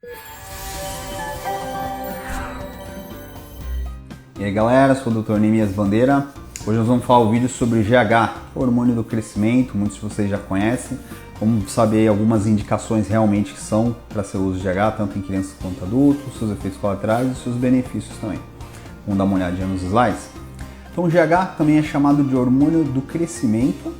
E aí galera, sou o Dr. Neemias Bandeira. Hoje nós vamos falar um vídeo sobre GH, hormônio do crescimento, muitos de vocês já conhecem. Vamos saber algumas indicações realmente que são para ser uso de GH, tanto em crianças quanto adultos, seus efeitos colaterais e seus benefícios também. Vamos dar uma olhadinha nos slides? Então o GH também é chamado de hormônio do crescimento.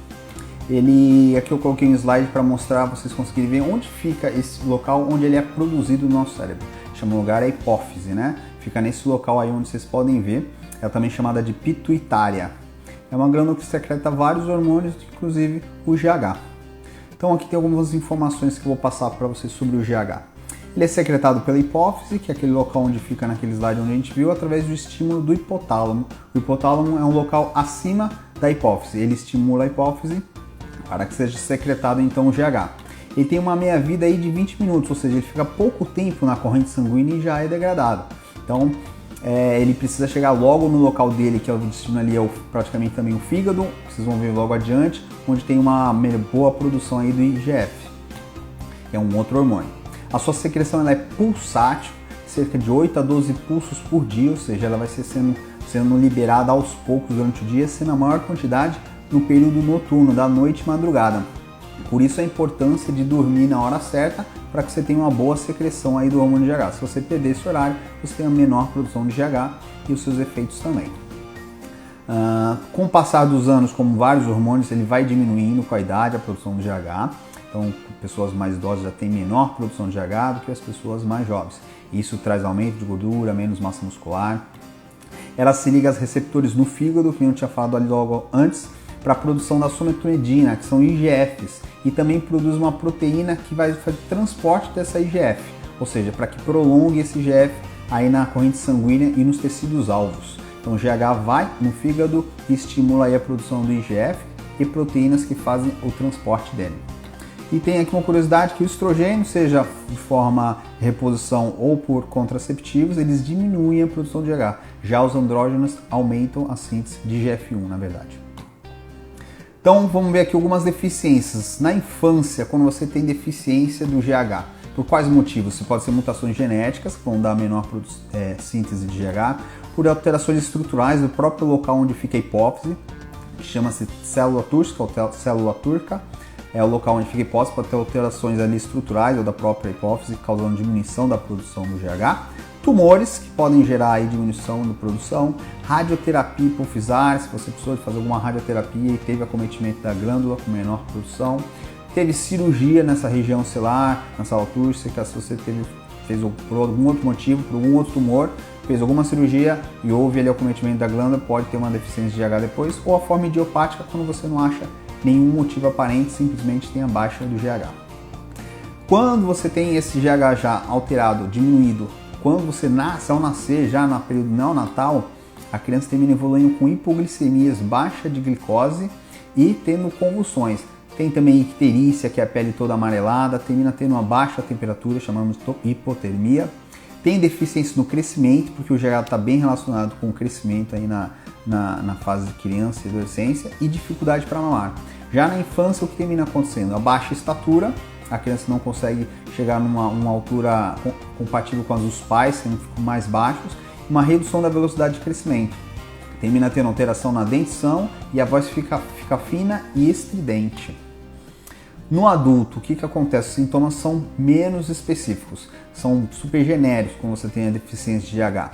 Aqui eu coloquei um slide para mostrar, vocês conseguirem ver onde fica esse local onde ele é produzido no nosso cérebro. Chama o lugar a hipófise, né? Fica nesse local aí onde vocês podem ver. Ela também é chamada de pituitária. É uma glândula que secreta vários hormônios, inclusive o GH. Então aqui tem algumas informações que eu vou passar para vocês sobre o GH. Ele é secretado pela hipófise, que é aquele local onde fica naquele slide onde a gente viu, através do estímulo do hipotálamo. O hipotálamo é um local acima da hipófise. Ele estimula a hipófise para que seja secretado então o GH. Ele tem uma meia-vida aí de 20 minutos, ou seja, ele fica pouco tempo na corrente sanguínea e já é degradado. Então, ele precisa chegar logo no local dele, que é o destino ali, praticamente também o fígado, vocês vão ver logo adiante, onde tem uma boa produção aí do IGF, que é um outro hormônio. A sua secreção ela é pulsátil, cerca de 8 a 12 pulsos por dia, ou seja, ela vai ser sendo liberada aos poucos durante o dia, sendo a maior quantidade no período noturno, da noite e madrugada. Por isso a importância de dormir na hora certa, para que você tenha uma boa secreção aí do hormônio de GH. Se você perder esse horário, você tem a menor produção de GH e os seus efeitos também. Com o passar dos anos, como vários hormônios, ele vai diminuindo com a idade a produção de GH. Então, pessoas mais idosas já têm menor produção de GH do que as pessoas mais jovens. Isso traz aumento de gordura, menos massa muscular. Ela se liga aos receptores no fígado, que eu tinha falado ali logo antes, para a produção da sometronidina, que são IGFs, e também produz uma proteína que vai fazer transporte dessa IGF, ou seja, para que prolongue esse IGF aí na corrente sanguínea e nos tecidos alvos. Então o GH vai no fígado e estimula aí a produção do IGF e proteínas que fazem o transporte dele. E tem aqui uma curiosidade que o estrogênio, seja de forma de reposição ou por contraceptivos, eles diminuem a produção de GH. Já os andrógenos aumentam a síntese de IGF-1, na verdade. Então vamos ver aqui algumas deficiências. Na infância, quando você tem deficiência do GH, por quais motivos? Você pode ser mutações genéticas, que vão dar menor síntese de GH, por alterações estruturais do próprio local onde fica a hipófise, que chama-se célula túrcica ou célula turca. É o local onde fica a hipófise, pode ter alterações ali estruturais ou da própria hipófise, causando diminuição da produção do GH. Tumores, que podem gerar aí diminuição da produção. Radioterapia hipofisária, se você precisou de fazer alguma radioterapia e teve acometimento da glândula com menor produção. Teve cirurgia nessa região celular, na célula túrcica, se você fez por algum outro motivo, por algum outro tumor, fez alguma cirurgia e houve ali acometimento da glândula, pode ter uma deficiência de GH depois. Ou a forma idiopática, quando você não acha nenhum motivo aparente, simplesmente tem a baixa do GH. Quando você tem esse GH já alterado, diminuído, quando você nasce, ao nascer já no período neonatal, a criança termina evoluindo com hipoglicemias, baixa de glicose e tendo convulsões. Tem também icterícia, que é a pele toda amarelada, termina tendo uma baixa temperatura, chamamos de hipotermia. Tem deficiência no crescimento, porque o GH está bem relacionado com o crescimento aí na fase de criança e adolescência, e dificuldade para mamar. Já na infância, o que termina acontecendo? A baixa estatura, a criança não consegue chegar numa altura compatível com as dos pais, sendo mais baixos, uma redução da velocidade de crescimento. Termina tendo alteração na dentição e a voz fica fina e estridente. No adulto, o que acontece? Os sintomas são menos específicos, são super genéricos quando você tem a deficiência de GH.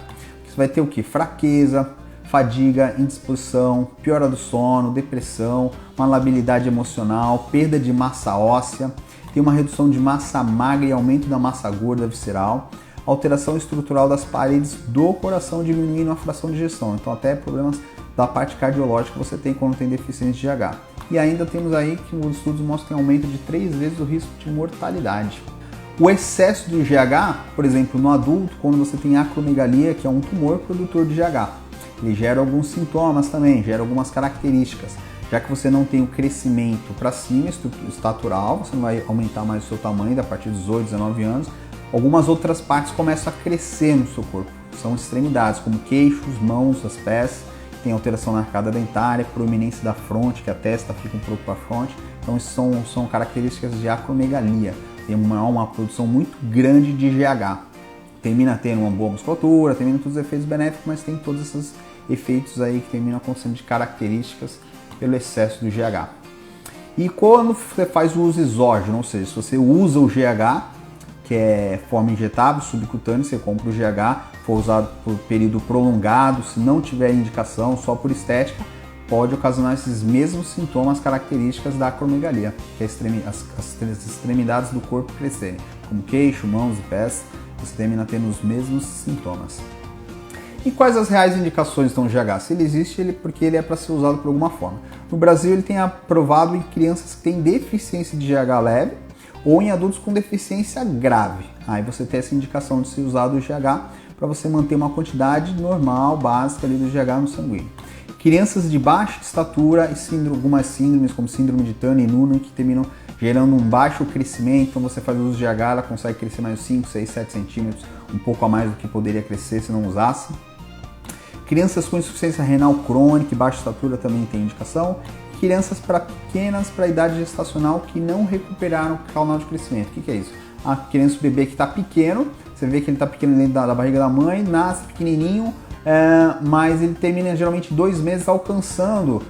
Você vai ter o que? Fraqueza, fadiga, indisposição, piora do sono, depressão, uma labilidade emocional, perda de massa óssea, tem uma redução de massa magra e aumento da massa gorda visceral, alteração estrutural das paredes do coração, diminuindo a fração de ejeção. Então até problemas da parte cardiológica você tem quando tem deficiência de GH. E ainda temos aí que os estudos mostram que aumento de 3 vezes o risco de mortalidade. O excesso de GH, por exemplo, no adulto, quando você tem acromegalia, que é um tumor produtor de GH, ele gera alguns sintomas também, gera algumas características. Já que você não tem o crescimento para cima, estatural, você não vai aumentar mais o seu tamanho a partir dos 18, 19 anos, algumas outras partes começam a crescer no seu corpo. São extremidades, como queixos, mãos, os pés, tem alteração na arcada dentária, proeminência da fronte, que a testa fica um pouco para frente. Então isso são características de acromegalia. tem uma produção muito grande de GH. Termina tendo uma boa musculatura, termina todos os efeitos benéficos, mas tem todos esses efeitos aí que terminam acontecendo de características pelo excesso do GH. E quando você faz o uso exógeno, ou seja, se você usa o GH, que é forma injetável, subcutânea, você compra o GH, for usado por período prolongado, se não tiver indicação, só por estética, pode ocasionar esses mesmos sintomas características da acromegalia, que é as extremidades do corpo crescerem, como queixo, mãos e pés, você termina tendo os mesmos sintomas. E quais as reais indicações então do GH? Se ele existe, porque ele é para ser usado por alguma forma. No Brasil ele tem aprovado em crianças que têm deficiência de GH leve ou em adultos com deficiência grave. Aí você tem essa indicação de ser usado o GH para você manter uma quantidade normal, básica ali do GH no sanguíneo. Crianças de baixa estatura e algumas síndromes, como síndrome de Turner e Noonan, que terminam gerando um baixo crescimento, então você faz o uso de GH, ela consegue crescer mais 5, 6, 7 centímetros, um pouco a mais do que poderia crescer se não usasse. Crianças com insuficiência renal crônica e baixa estatura também tem indicação. Crianças pequenas para a idade gestacional que não recuperaram o canal de crescimento. O que é isso? A criança, o bebê que está pequeno, você vê que ele está pequeno dentro da barriga da mãe, nasce pequenininho, mas ele termina geralmente 2 meses alcançando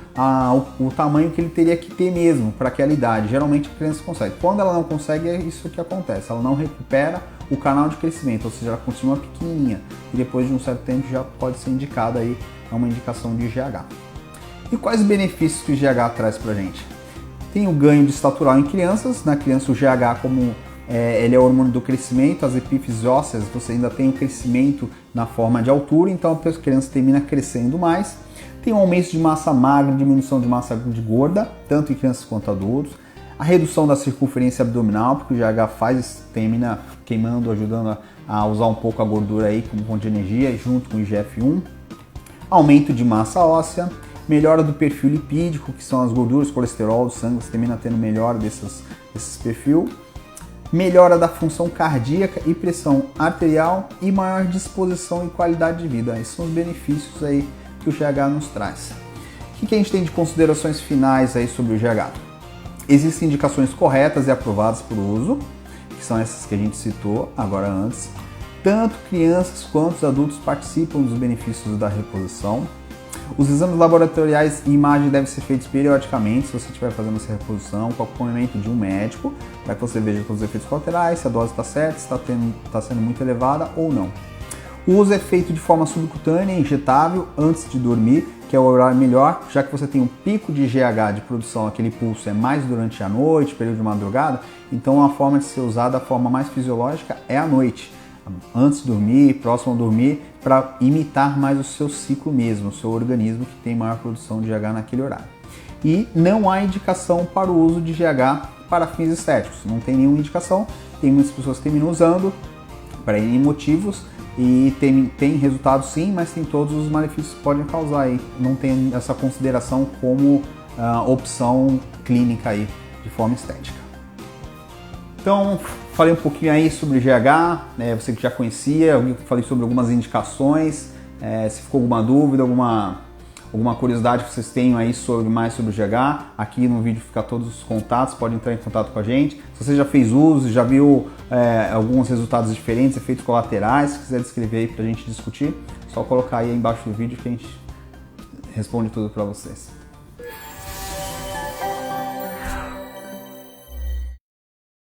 o tamanho que ele teria que ter mesmo para aquela idade. Geralmente a criança consegue. Quando ela não consegue, é isso que acontece. Ela não recupera o canal de crescimento, ou seja, ela continua pequenininha e depois de um certo tempo já pode ser indicada aí, é uma indicação de GH. E quais benefícios que o GH traz pra gente? Tem o ganho de estatural em crianças, na criança o GH como ele é o hormônio do crescimento, as epífises ósseas, você ainda tem o crescimento na forma de altura, então a criança termina crescendo mais. Tem um aumento de massa magra, diminuição de massa de gorda, tanto em crianças quanto adultos. A redução da circunferência abdominal, porque o GH termina queimando, ajudando a usar um pouco a gordura aí como fonte de energia, junto com o IGF-1. Aumento de massa óssea, melhora do perfil lipídico, que são as gorduras, colesterol do sangue, você termina tendo melhora desses perfil. Melhora da função cardíaca e pressão arterial e maior disposição e qualidade de vida. Esses são os benefícios aí que o GH nos traz. O que a gente tem de considerações finais aí sobre o GH? Existem indicações corretas e aprovadas para o uso, que são essas que a gente citou agora antes. Tanto crianças quanto os adultos participam dos benefícios da reposição. Os exames laboratoriais e imagem devem ser feitos periodicamente, se você estiver fazendo essa reposição, com acompanhamento de um médico, para que você veja todos os efeitos colaterais, se a dose está certa, se está sendo muito elevada ou não. O uso é feito de forma subcutânea, injetável, antes de dormir, que é o horário melhor, já que você tem um pico de GH de produção, aquele pulso é mais durante a noite, período de madrugada, então a forma de ser usada, a forma mais fisiológica é à noite, antes de dormir, próximo a dormir, para imitar mais o seu ciclo mesmo, o seu organismo que tem maior produção de GH naquele horário. E não há indicação para o uso de GH para fins estéticos, não tem nenhuma indicação, tem muitas pessoas que terminam usando para N motivos, e tem resultado sim, mas tem todos os malefícios que podem causar aí. Não tem essa consideração como opção clínica aí, de forma estética. Então, falei um pouquinho aí sobre GH, você que já conhecia, eu falei sobre algumas indicações, se ficou alguma dúvida, alguma curiosidade que vocês tenham aí mais sobre o GH, aqui no vídeo fica todos os contatos, pode entrar em contato com a gente. Se você já fez uso, já viu alguns resultados diferentes, efeitos colaterais, se quiser descrever aí pra gente discutir, só colocar aí embaixo do vídeo que a gente responde tudo para vocês.